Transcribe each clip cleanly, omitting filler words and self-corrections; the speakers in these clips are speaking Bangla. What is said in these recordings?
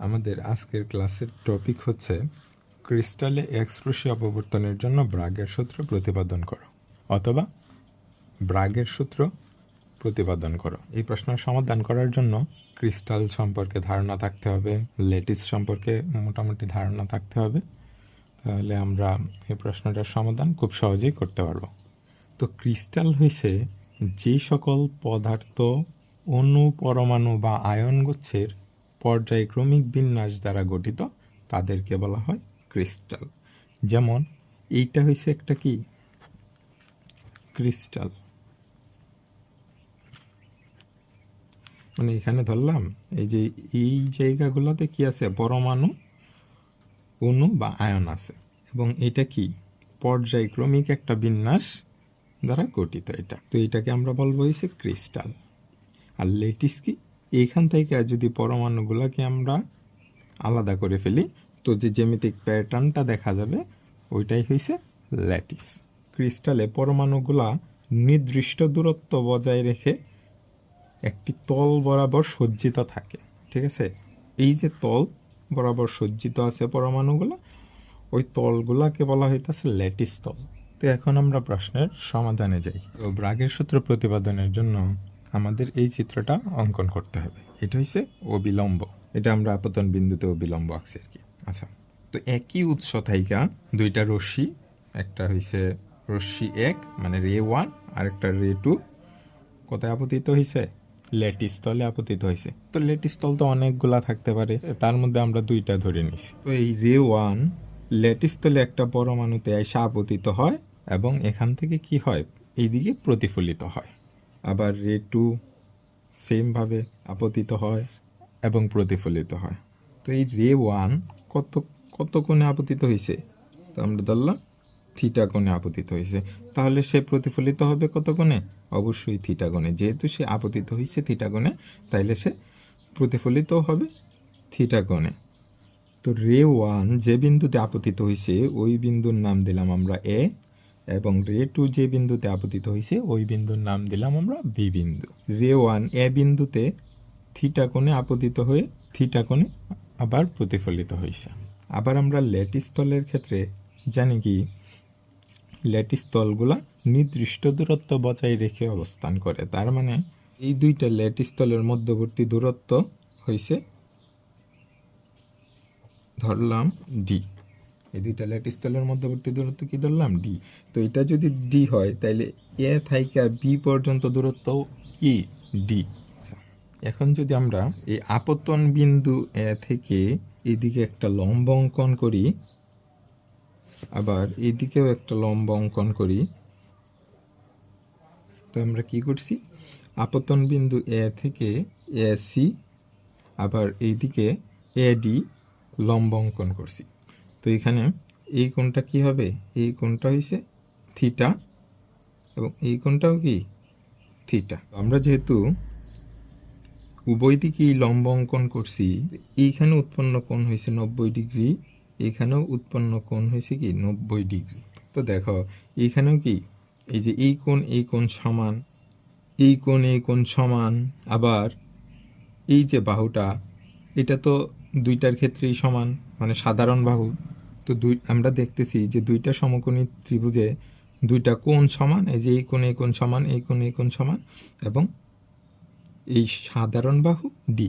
আমাদের আজকের ক্লাসের টপিক হচ্ছে ক্রিস্টালে এক্স রশ্মি অপবর্তনের জন্য ব্রাগের সূত্র প্রতিপাদন করো অথবা ব্রাগের সূত্র প্রতিপাদন করো। এই প্রশ্নের সমাধান করার জন্য ক্রিস্টাল সম্পর্কে ধারণা থাকতে হবে, ল্যাটিস সম্পর্কে মোটামুটি ধারণা থাকতে হবে, তাহলে আমরা এই প্রশ্নটার সমাধান খুব সহজেই করতে পারব। তো ক্রিস্টাল হয়েছে যে সকল পদার্থ অণু, পরমাণু বা আয়নগুচ্ছের পর্যায়ক্রমিক বিন্যাস দ্বারা গঠিত, তাদেরকে বলা হয় ক্রিস্টাল। যেমন এইটা হয়েছে একটা কি ক্রিস্টাল, মানে এখানে ধরলাম এই যে এই জায়গাগুলোতে কি আছে, পরমাণু, অণু বা আয়ন আছে, এবং এটা কি পর্যায়ক্রমিক একটা বিন্যাস দ্বারা গঠিত। এটা তো এটাকে আমরা বলবো হয়েছে ক্রিস্টাল। আর ল্যাটিস কি, এইখান থেকে যদি পরমাণুগুলোকে আমরা আলাদা করে ফেলি তো যে জ্যামিতিক প্যাটার্নটা দেখা যাবে ওইটাই হয়েছে ল্যাটিস। ক্রিস্টালে পরমাণুগুলা নির্দিষ্ট দূরত্ব বজায় রেখে একটি তল বরাবর সজ্জিত থাকে, ঠিক আছে? এই যে তল বরাবর সজ্জিত আছে পরমাণুগুলা, ওই তলগুলাকে বলা হইতেছে ল্যাটিস তল। তো এখন আমরা প্রশ্নের সমাধানে যাই। তো ব্রাগের সূত্র প্রতিপাদনের জন্য আমাদের এই চিত্রটা অঙ্কন করতে হবে। এটা হচ্ছে অবিলম্ব, এটা আমরা আপতন বিন্দুতে অবিলম্ব আঁকছি আর কি। আচ্ছা, তো একই উৎস থাইকা দুইটা রশ্মি, একটা হইছে রশ্মি 1 মানে রে 1 আর একটা রে 2 কোথায় আপতিত হয়েছে? ল্যাটিস তলে আপতিত হয়েছে। তো ল্যাটিস তল তো অনেকগুলা থাকতে পারে, তার মধ্যে আমরা দুইটা ধরে নিছি। তো এই রে 1 ল্যাটিস তলে একটা পরমাণুতে এসে আপতিত হয় এবং এখান থেকে কি হয়, এইদিকে প্রতিফলিত হয়। আবার রে 2 সেমভাবে আপতিত হয় এবং প্রতিফলিত হয়। তো এই রে 1 কত কত কোণে আপতিত হয়েছে? তো আমরা ধরলাম থিটা কোণে আপতিত হয়েছে। তাহলে সে প্রতিফলিত হবে কত কোণে? অবশ্যই থিটা কোণে। যেহেতু সে আপতিত হয়েছে থিটা কোণে, তাইলে সে প্রতিফলিত হবে থিটা কোণে। তো রে 1 যে বিন্দুতে আপতিত হয়েছে ওই বিন্দুর নাম দিলাম আমরা এ, এবং রে 2 যে বিন্দুতে আপতিত হয়েছে ওই বিন্দুর নাম দিলাম আমরা বি বিন্দু। রে 1 এ বিন্দুতে থিটা কোণে আপতিত হয়ে থিটা কোণে আবার প্রতিফলিত হয়েছে। আবার আমরা ল্যাটিস তলের ক্ষেত্রে জানি কি, ল্যাটিস তলগুলা নির্দিষ্ট দূরত্ব বজায় রেখে অবস্থান করে। তার মানে এই দুইটা ল্যাটিস তলের মধ্যবর্তী দূরত্ব হয়েছে ধরলাম ডি। এই দুইটা ল্যাটিস তলের মধ্যবর্তী দূরত্ব কি ধরলাম? ডি। তো এটা যদি ডি হয় তাহলে এ থাইকা বি পর্যন্ত দূরত্ব কি? ডি। এখন যদি আমরা এই আপতন বিন্দু এ থেকে এদিকে একটা লম্ব অঙ্কন করি, আবার এদিকেও একটা লম্ব অঙ্কন করি, তো আমরা কি করছি, আপতন বিন্দু এ থেকে এ সি আবার এইদিকে এ ডি লম্ব অঙ্কন করছি। তো এখানে এই কোণটা কি হবে? এই কোণটা হয়েছে থিটা এবং এই কোণটাও কি থিটা। আমরা যেহেতু উভয় দিকেই লম্ব অঙ্কন করছি, এইখানে উৎপন্ন কোণ হয়েছে 90 ডিগ্রি, এখানেও উৎপন্ন কোণ হয়েছে কি 90 ডিগ্রি। তো দেখো এইখানেও কি, এই যে এই কোণ সমান, এই কোণ সমান, আবার এই যে বাহুটা এটা তো দুইটার ক্ষেত্রেই সমান, মানে সাধারণ বাহু। তো আমরা দেখতেছি যে দুইটা সমকোণী ত্রিভুজে দুইটা কোণ সমান, এই যে এই কোণ সমান, এই কোণ সমান, এবং এই সাধারণ বাহু ডি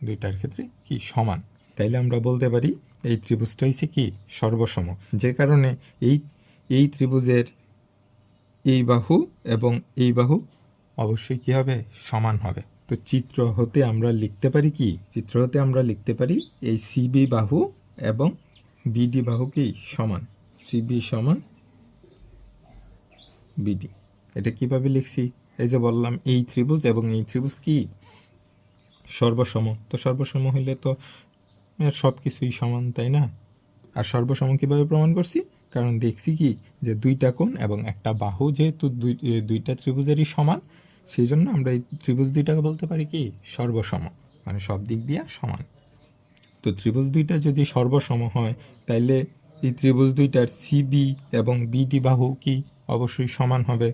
দুইটার ক্ষেত্রে কি সমান। তাইলে আমরা বলতে পারি এই ত্রিভুজটা হচ্ছে কি সর্বসম, যে কারণে এই ত্রিভুজের এই বাহু এবং এই বাহু অবশ্যই কি হবে? সমান হবে। তো চিত্র হতে আমরা লিখতে পারি কি, চিত্র হতে আমরা লিখতে পারি এই সিবি বাহু এবং বিডি বাহু কি সমান, সিবি সমান বিডি। এটা কিভাবে লিখছি? এই যে বললাম এই ত্রিভুজ এবং এই ত্রিভুজ কি সর্বসম। তো সর্বসম হইলে তো সব কিছুই সমান, তাই না? আর সর্বসম কীভাবে প্রমাণ করছি? কারণ দেখছি কি যে দুইটা কোণ এবং একটা বাহু যেহেতু দুইটা ত্রিভুজেরই সমান, সেই জন্য আমরা এই ত্রিভুজ দুইটাকে বলতে পারি কি সর্বসম, মানে সব দিক দিয়ে সমান। তো ত্রিভুজ দুইটা যদি সর্বসম হয় তাইলে এই ত্রিভুজ দুইটার সিবি এবং বিডি বাহু কি অবশ্যই সমান হবে।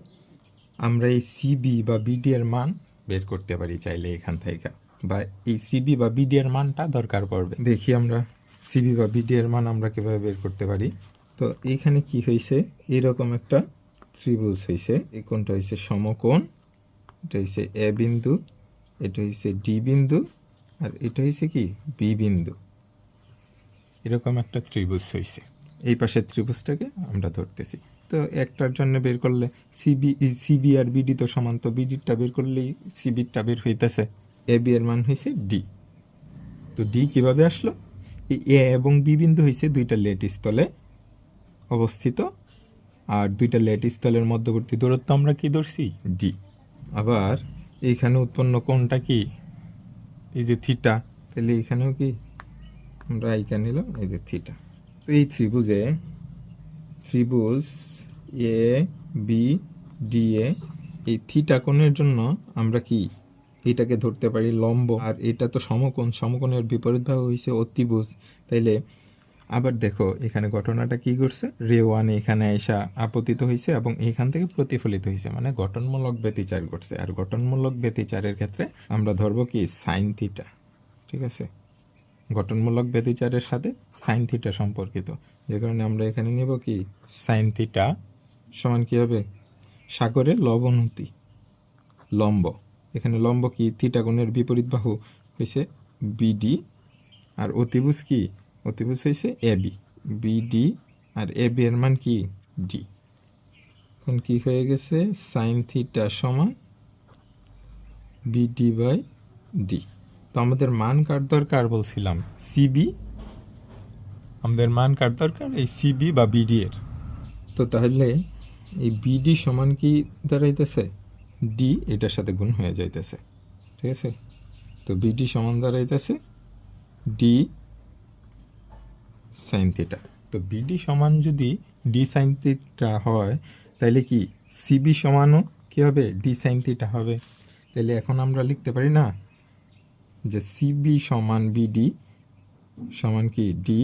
আমরা এই সিবি বা বিডি এর মান বের করতে পারি চাইলে এখান থেকে। বা এই সিবি বা বিডি এর মানটা দরকার পড়বে। দেখি আমরা সিবি বা বিডি এর মান আমরা কীভাবে বের করতে পারি। তো এইখানে কি হয়েছে, এরকম একটা ত্রিভুজ হয়েছে, এই কোণটা হয়েছে সমকোণ, এটা হয়েছে এ বিন্দু, এটা হয়েছে ডি বিন্দু, আর এটা হয়েছে কি বি বিন্দু। এরকম একটা ত্রিভুজ হয়েছে, এই পাশের ত্রিভুজটাকে আমরা ধরতেছি। তো একটার জন্য বের করলে সিবি আর বিডি তো সমান, তো বিডিরটা বের করলেই সিবিরটা বের হইতেছে। এ বি এর মান হয়েছে ডি। তো ডি কিভাবে আসলো, এই এ এবং বি বিন্দু হয়েছে দুইটা লেট স্থলে অবস্থিত, আর দুইটা লেট স্থলের মধ্যবর্তী দূরত্ব আমরা কি ধরছি, ডি। আবার এইখানে উৎপন্ন কোণটা কি, এই যে থিটা, তাহলে এইখানেও কি আমরা আইকা নিলাম এই যে থিটা। তো এই ত্রিভুজ এ বি ডি এ, এই থিটা কোণের জন্য আমরা কি এটাকে ধরতে পারি লম্ব, আর এটা তো সমকোণ, সমকোণের বিপরীতভাবে হয়েছে অতিভুজ। তাইলে আবার দেখো এখানে ঘটনাটা কি করছে, রে ওয়ান এখানে এসা আপতিত হয়েছে এবং এইখান থেকে প্রতিফলিত হয়েছে, মানে গঠনমূলক ব্যতিচার ঘটছে। আর গঠনমূলক ব্যতিচারের ক্ষেত্রে আমরা ধরবো কি সাইন থিটা, ঠিক আছে। গঠনমূলক ব্যতিচারের সাথে সাইন থিটা সম্পর্কিত, যে কারণে আমরা এখানে নেব কি সাইন থিটা সমান কী হবে, সাগরের লবণতি লম্ব, এখানে লম্ব কি থিটা কোণের বিপরীত বাহু হয়েছে বিডি, আর অতিভুজ কি, অতিভুজ হয়েছে এবি, বিডি আর এবি এর মান কি ডি। এখন কি হয়ে গেছে, সাইন থিটা সমান বিডি বাই ডি। তো আমাদের মান কার দরকার বলছিলাম, সিবি, আমাদের মান কার দরকার এই সিবি বা বিডি এর। তো তাহলে এই বিডি সমান কি দাঁড়াইতেছে, ডি এটার সাথে গুণ হয়ে যাইতেছে, ঠিক আছে। তো বিডি সমান দাঁড়াইতেছে ডি সাইন থিটা। তো বিডি সমান যদি ডি সাইন থিটা হয়, তাহলে কি সিবি সমানও কী হবে, ডি সাইন থিটা হবে। তাহলে এখন আমরা লিখতে পারি না যে সিবি সমান বিডি সমান কি ডি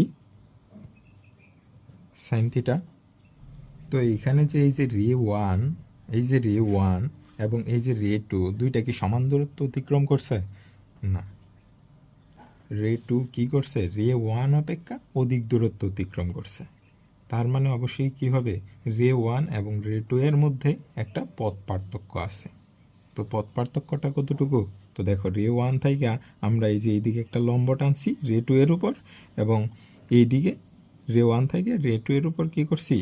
সাইন থিটা। তো এইখানে যে এই যে রে ওয়ান, এই যে রে ওয়ান এবং এই যে রে টু, দুইটা কি সমান দূরত্ব অতিক্রম করছে না, রে টু কী করছে, রে ওয়ান অপেক্ষা অধিক দূরত্ব অতিক্রম করছে। তার মানে অবশ্যই কি হবে, রে ওয়ান এবং রে টু এর মধ্যে একটা পথ পার্থক্য আছে। তো পথ পার্থক্যটা কতটুকু, তো দেখো রে ওয়ান থেকে আমরা এই যে এইদিকে একটা লম্ব টানছি রে টু এর উপর, এবং এইদিকে রে ওয়ান থেকে রে টু এর উপর কী করছি,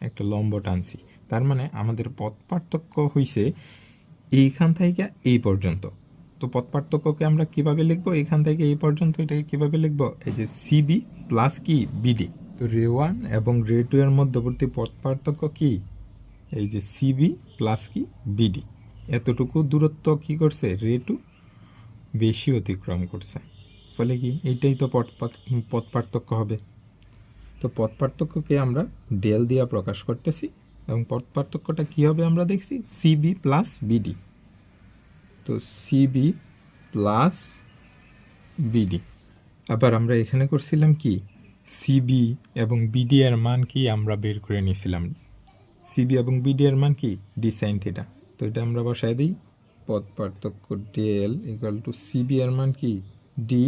একটা লম্ব টানছি। তার মানে আমাদের পথ পার্থক্য হইছে এইখান থেকে এই পর্যন্ত। তো পথ পার্থক্যকে আমরা কিভাবে লিখবো, এখান থেকে এই পর্যন্ত এটাকে কিভাবে লিখবো, এই যে সিবি প্লাস কি বিডি। তো রে ওয়ান এবং রে টু এর মধ্যবর্তী পথ পার্থক্য কি, এই যে সিবি প্লাস কি বিডি। এতটুকু দূরত্ব কি করছে, রে টু বেশি অতিক্রম করছে, ফলে কি এইটাই তো পথ পার্থক্য হবে। তো পথ পার্থক্যকে আমরা ডেল দিয়ে প্রকাশ করতেছি, এবং পথ পার্থক্যটা কী হবে আমরা দেখছি সিবি প্লাস বিডি। তো সিবি প্লাস বিডি। আবার আমরা এখানে করছিলাম কি, সিবি এবং বিডি এর মান কি আমরা বের করে নিয়েছিলাম, সিবি এবং বিডি এর মান কি ডি সাইন থিটা। তো এটা আমরা বসায় দিই, পথ পার্থক্য ডেল ইকুয়াল টু সিবি এর মান কি ডি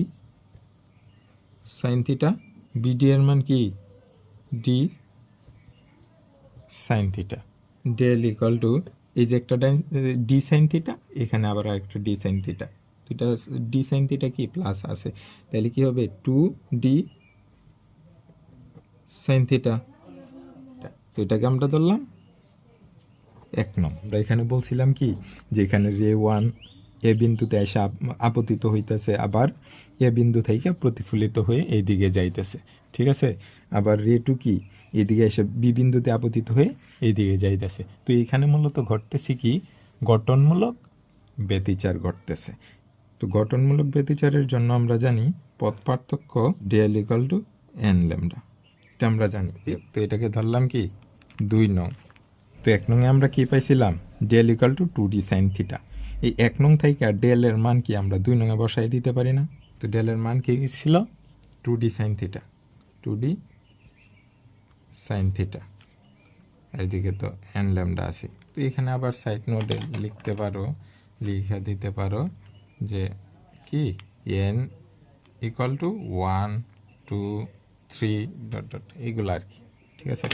সাইন থিটা, বিডি এর মান কি D sine theta. Del equal to এই যে একটা ডি সাইন থিটা, এখানে আবার আরেকটা ডি সাইন থিটা, দুইটা ডি সাইন থিটা কি প্লাস আছে, তাহলে কি হবে টু ডি সাইন থিটা। তো এটাকে আমরা ধরলাম এক নং। আমরা এখানে বলছিলাম কি যে এখানে রে ওয়ান এ বিন্দুতে এসে আপতিত হইতেছে, আবার এ বিন্দু থেকে প্রতিফলিত হয়ে এইদিকে যাইতেছে, ঠিক আছে। আবার রে টু কি এদিকে এসে বি বিন্দুতে আপতিত হয়ে এইদিকে যাইতেছে। তো এখানে মূলত ঘটতেছে কি, গঠনমূলক ব্যতিচার ঘটতেছে। তো গঠনমূলক ব্যতিচারের জন্য আমরা জানি পথ পার্থক্য del equal to N lambda, এটা আমরা জানি। তো এটাকে ধরলাম কি 2 নং। তো 1 নংয়ে আমরা কি পাইছিলাম, del equal to 2d sine theta. এই 1 নং থেকে ডেল এর মান কি আমরা 2 নংয়ে বসাই দিতে পারি না। তো ডেল এর মান কি ছিল 2d sine theta, 2d sine theta. এইদিকে তো এন ল্যামডা আছে। তো এখানে আবার সাইড নোটে লিখতে পারো, লিখে দিতে পারো যে কি N equal to 1 2 3 dot dot এইগুলো আর কি। ঠিক আছে,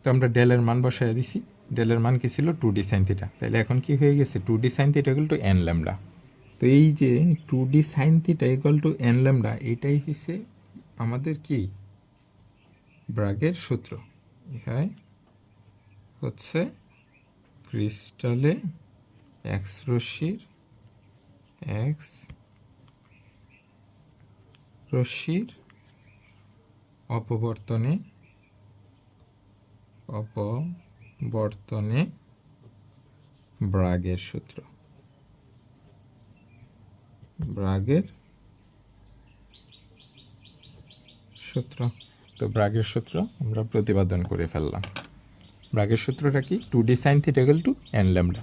তো আমরা ডেলের মান বসাই দিছি। ডেলের মান কি ছিল 2d সাইন থিটা, তাহলে এখন কি হয়ে গেছে 2d sine theta equal to N lambda. তো এই যে 2d sine theta equal to N lambda, এটাই হচ্ছে আমাদের কি ব্রাগের সূত্র। হ্যাঁ, হচ্ছে ক্রিস্টালে এক্স রশ্মির অপবর্তনে ব্রাগের সূত্র। তো ব্রাগের সূত্র আমরা প্রতিপাদন করে ফেললাম। ব্রাগের সূত্রটা কি 2d sine theta equal to N lambda.